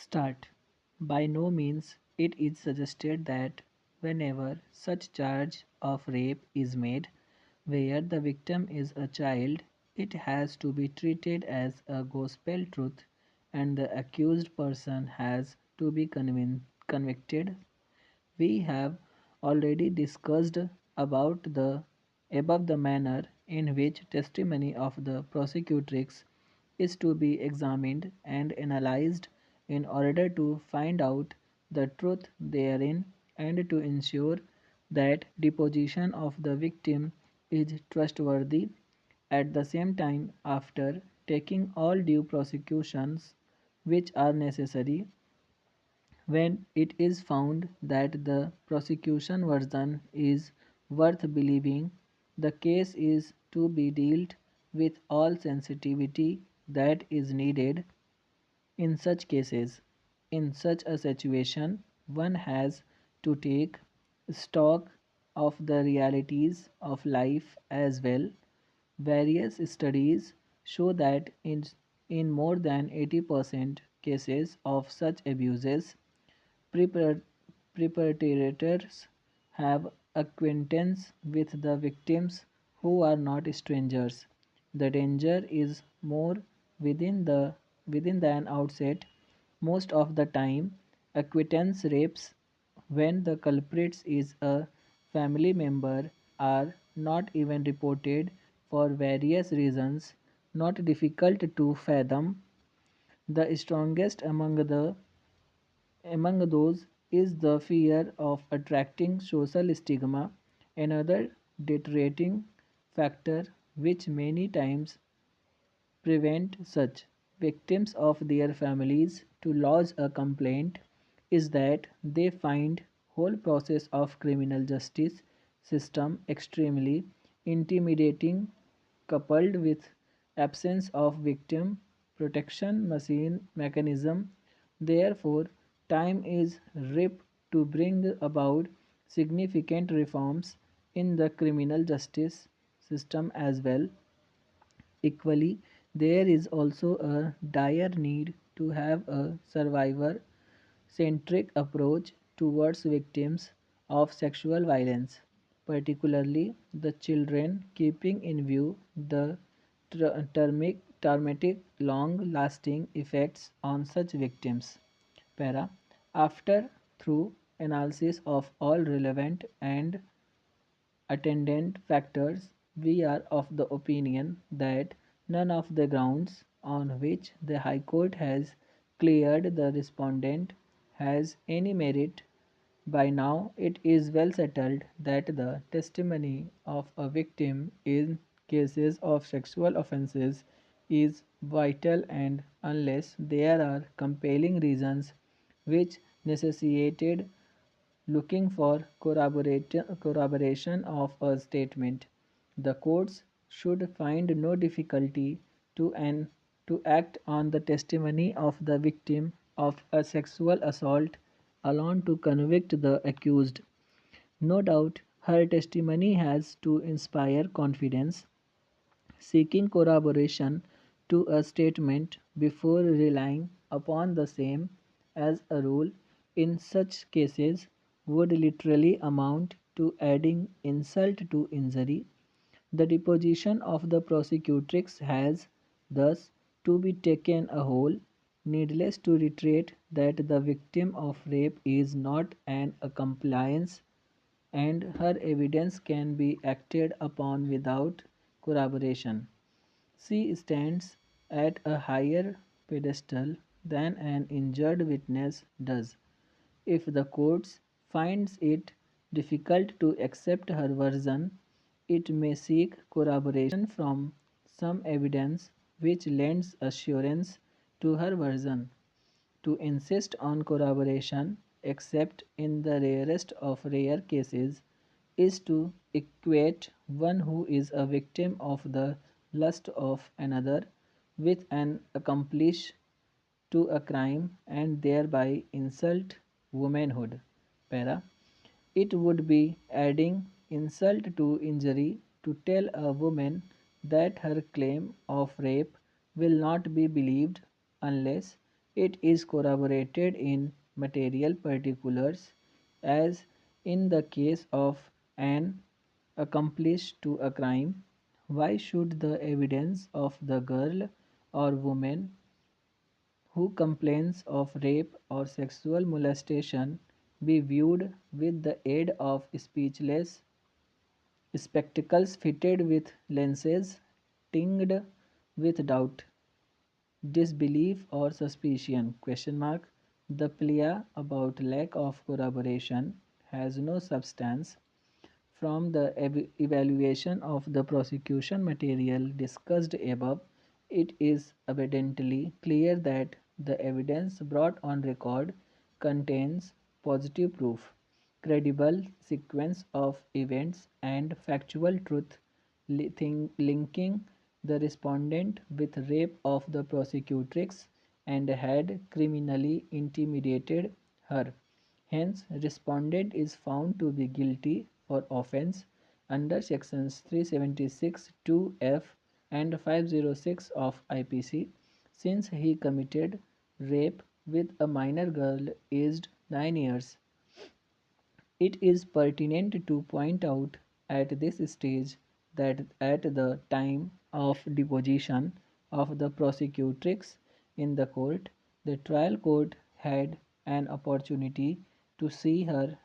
Start. By no means it is suggested that whenever such charge of rape is made, where the victim is a child, it has to be treated as a gospel truth and the accused person has to be convicted. We have already discussed about the above the manner in which testimony of the prosecutrix is to be examined and analyzed in order to find out the truth therein and to ensure that deposition of the victim is trustworthy. At the same time, after taking all due prosecutions which are necessary, when it is found that the prosecution version is worth believing, the case is to be dealt with all sensitivity that is needed in such cases. In such a situation, one has to take stock of the realities of life as well. Various studies show that in more than 80% cases of such abuses, Prepar- perpetrators have acquaintance with the victims who are not strangers. The danger is more within than outside. Most of the time, acquaintance rapes when the culprits is a family member are not even reported for various reasons not difficult to fathom. The strongest among those is the fear of attracting social stigma, another deteriorating factor which many times prevent such victims of their families to lodge a complaint is that they find whole process of criminal justice system extremely intimidating coupled with absence of victim protection machine mechanism. Therefore, time is ripe to bring about significant reforms in the criminal justice system as well. Equally, there is also a dire need to have a survivor centric approach towards victims of sexual violence, particularly the children, keeping in view the traumatic, long lasting effects on such victims. Para. After through analysis of all relevant and attendant factors, we are of the opinion that none of the grounds on which the High Court has cleared the respondent has any merit. By now, it is well settled that the testimony of a victim in cases of sexual offences is vital, and unless there are compelling reasons which necessitated looking for corroboration of a statement. The courts should find no difficulty to act on the testimony of the victim of a sexual assault alone to convict the accused. No doubt her testimony has to inspire confidence. Seeking corroboration to a statement before relying upon the same as a rule in such cases would literally amount to adding insult to injury. The deposition of the prosecutrix has thus to be taken a whole. Needless to reiterate that the victim of rape is not an accomplice and her evidence can be acted upon without corroboration. She stands at a higher pedestal than an injured witness does. If the court finds it difficult to accept her version, it may seek corroboration from some evidence which lends assurance to her version. To insist on corroboration, except in the rarest of rare cases, is to equate one who is a victim of the lust of another with an accomplice to a crime and thereby insult womanhood. Para. It would be adding insult to injury to tell a woman that her claim of rape will not be believed unless It is corroborated in material particulars, as in the case of an accomplice to a crime. Why should the evidence of the girl or woman who complains of rape or sexual molestation be viewed with the aid of speechless spectacles fitted with lenses tinged with doubt, disbelief or suspicion? Question mark. The plea about lack of corroboration has no substance. From the evaluation of the prosecution material discussed above, it is evidently clear that the evidence brought on record contains positive proof, credible sequence of events, and factual truth linking the respondent with rape of the prosecutrix and had criminally intimidated her. Hence, respondent is found to be guilty for offence under sections 376 2F and 506 of IPC, since he committed rape with a minor girl aged 9 years. It is pertinent to point out at this stage that at the time of deposition of the prosecutrix in the court, the trial court had an opportunity to see her